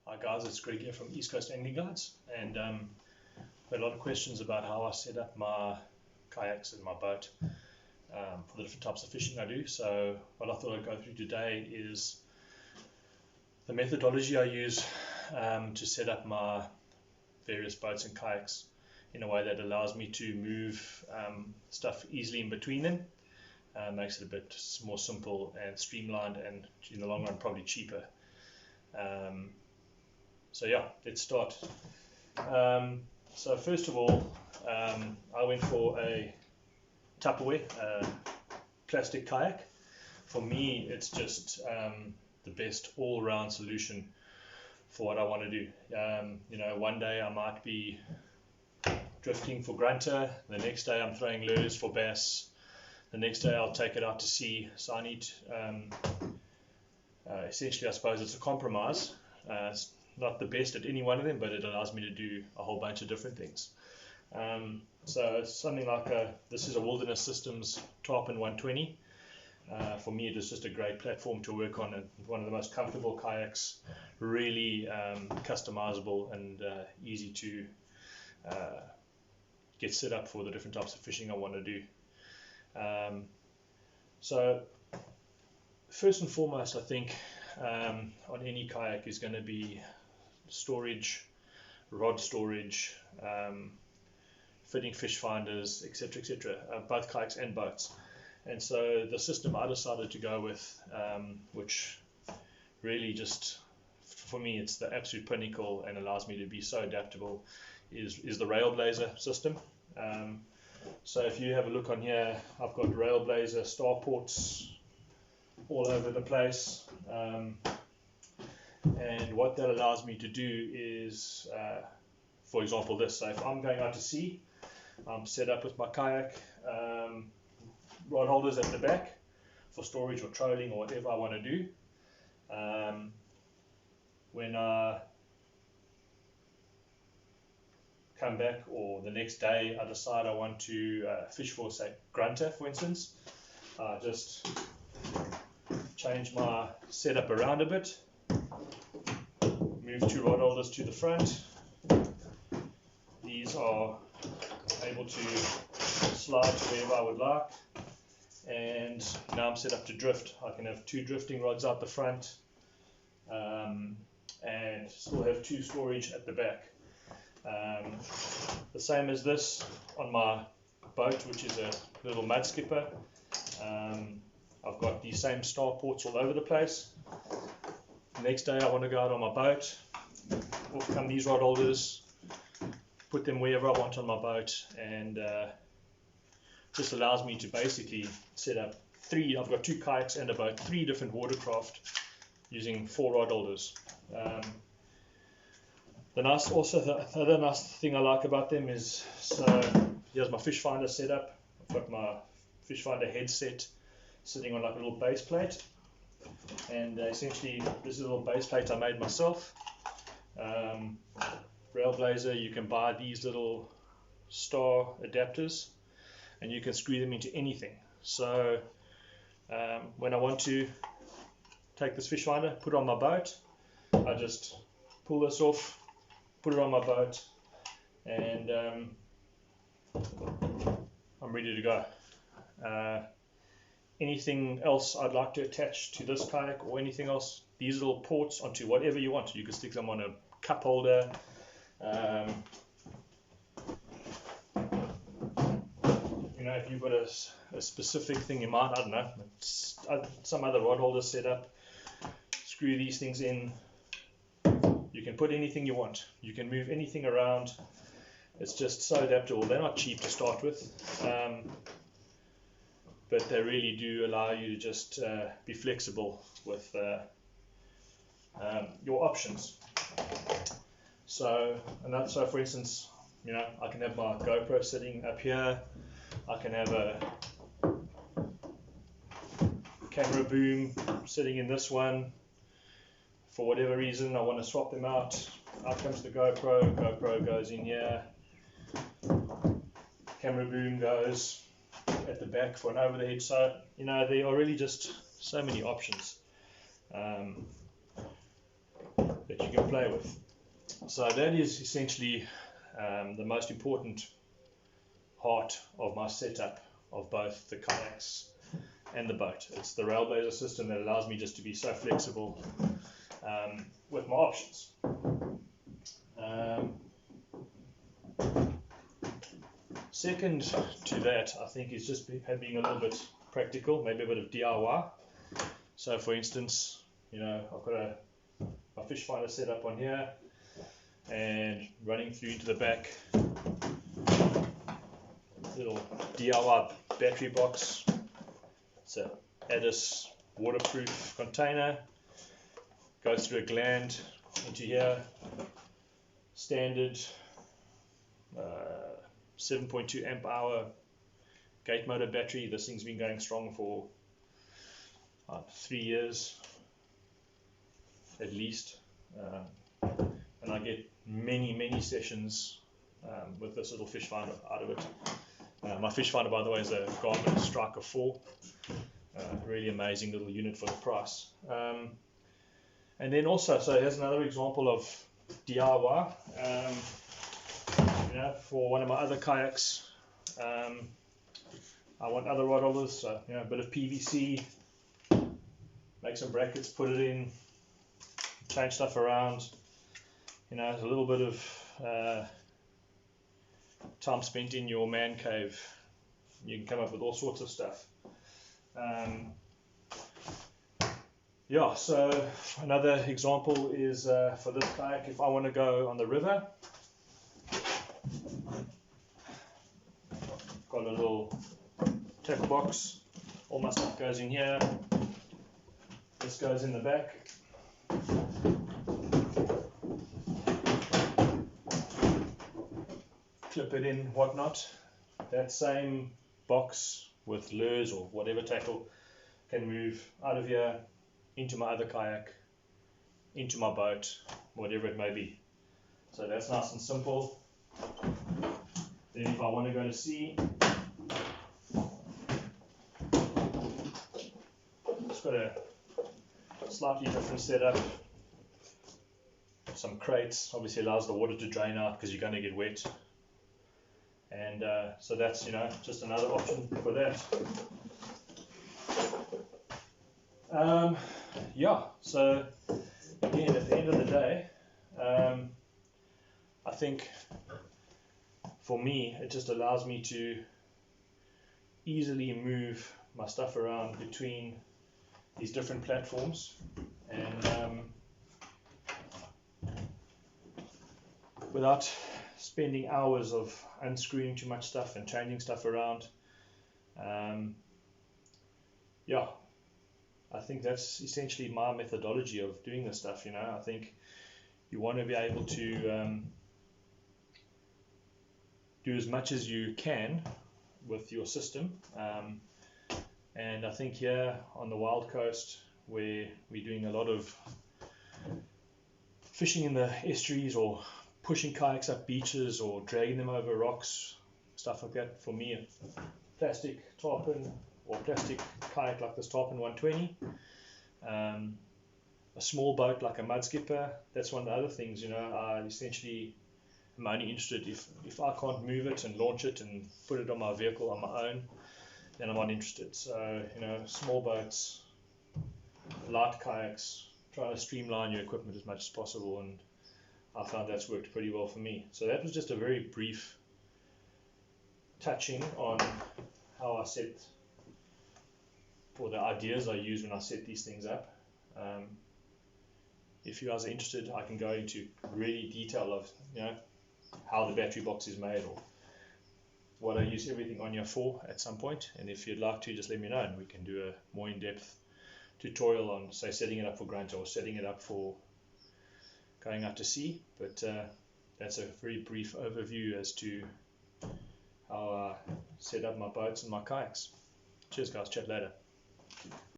Hi guys, it's Greg here from East Coast Angling Guides, and had a lot of questions about how I set up my kayaks and my boat for the different types of fishing I do. So what I thought I'd go through today is the methodology I use to set up my various boats and kayaks in a way that allows me to move stuff easily in between them. Makes it a bit more simple and streamlined, and in the long run probably cheaper. So yeah, let's start. So first of all, I went for a Tupperware plastic kayak. For me, it's just the best all-round solution for what I want to do. One day I might be drifting for grunter, the next day I'm throwing lures for bass, the next day I'll take it out to sea. So I need, essentially I suppose it's a compromise. It's not the best at any one of them, but it allows me to do a whole bunch of different things. So it's something like this is a Wilderness Systems Tarpon 120. For me, it is just a great platform to work on, and one of the most comfortable kayaks, really customizable and easy to get set up for the different types of fishing I want to do. So first and foremost, I think on any kayak is going to be storage, rod storage, fitting fish finders, etc., etc., both kayaks and boats. And so the system I decided to go with, which really just, for me, it's the absolute pinnacle and allows me to be so adaptable, is the Railblazer system. So if you have a look on here, I've got Railblazer starports all over the place. And what that allows me to do is, for example, this. So if I'm going out to sea, I'm set up with my kayak, rod holders at the back for storage or trolling or whatever I want to do. When I come back, or the next day I decide I want to fish for, say, grunter, for instance, I just change my setup around a bit, move two rod holders to the front. These are able to slide to wherever I would like, and now I'm set up to drift. I can have two drifting rods out the front and still have two storage at the back. The same as this on my boat, which is a little mud skipper. I've got these same starports all over the place. The next day I want to go out on my boat, off come these rod holders, put them wherever I want on my boat, and just allows me to basically set up I've got two kayaks and a boat, 3 different watercraft using 4 rod holders. The other nice thing I like about them is, so here's my fish finder set up. I've got my fish finder headset sitting on like a little base plate, and essentially this is a little base plate I made myself. Railblazer, you can buy these little star adapters and you can screw them into anything. So when I want to take this fish finder, put it on my boat, I just pull this off, put it on my boat, and I'm ready to go. Anything else I'd like to attach to this kayak or anything else, these little ports onto whatever you want. You can stick them on a cup holder. If you've got a specific thing in mind, I don't know, some other rod holder set up, screw these things in. You can put anything you want. You can move anything around. It's just so adaptable. They're not cheap to start with, but they really do allow you to just be flexible with your options. So for instance, I can have my GoPro sitting up here. I can have a camera boom sitting in this one. For whatever reason, I want to swap them out. Out comes the GoPro. GoPro goes in here. Camera boom goes at the back for an over the head. So there are really just so many options. that that you can play with. So that is essentially the most important part of my setup of both the kayaks and the boat. It's the Railblazer system that allows me just to be so flexible with my options. Second to that, I think, is just being a little bit practical, maybe a bit of DIY. So for instance, I've got my fish finder set up on here and running through into the back, little DIY battery box. It's a Addis waterproof container, goes through a gland into here, standard 7.2 amp hour gate motor battery. This thing's been going strong for 3 years at least, and I get many sessions with this little fish finder out of it. My fish finder, by the way, is a Garmin Striker 4. Really amazing little unit for the price. And then also, so here's another example of DIY. For one of my other kayaks, I want other rod holders, so a bit of PVC, make some brackets, put it in, change stuff around. There's a little bit of time spent in your man cave. You can come up with all sorts of stuff. So another example is for this kayak, if I want to go on the river, got a little tackle box, all my stuff goes in here, this goes in the back. Clip it in, whatnot. That same box with lures or whatever tackle can move out of here into my other kayak, into my boat, whatever it may be. So that's nice and simple. Then if I want to go to sea, it's got a slightly different setup. Some crates, obviously allows the water to drain out because you're going to get wet. And so that's just another option for that. So again, at the end of the day, I think for me it just allows me to easily move my stuff around between these different platforms, and without spending hours of unscrewing too much stuff and changing stuff around. I think that's essentially my methodology of doing this stuff. I think you want to be able to do as much as you can with your system, and I think here on the Wild Coast, where we're doing a lot of fishing in the estuaries or pushing kayaks up beaches or dragging them over rocks, stuff like that, for me a plastic tarpon or plastic kayak like this tarpon 120, a small boat like a mud skipper, that's one of the other things. I essentially am only interested if I can't move it and launch it and put it on my vehicle on my own, then I'm not interested. So small boats, light kayaks, try to streamline your equipment as much as possible, and I found that's worked pretty well for me. So that was just a very brief touching on how I set, or the ideas I use when I set these things up. If you guys are interested, I can go into really detail of how the battery box is made or what I use everything on here for at some point. And if you'd like to, just let me know and we can do a more in-depth tutorial on, say, setting it up for grunt or setting it up for going out to sea. But that's a very brief overview as to how I set up my boats and my kayaks. Cheers guys, chat later.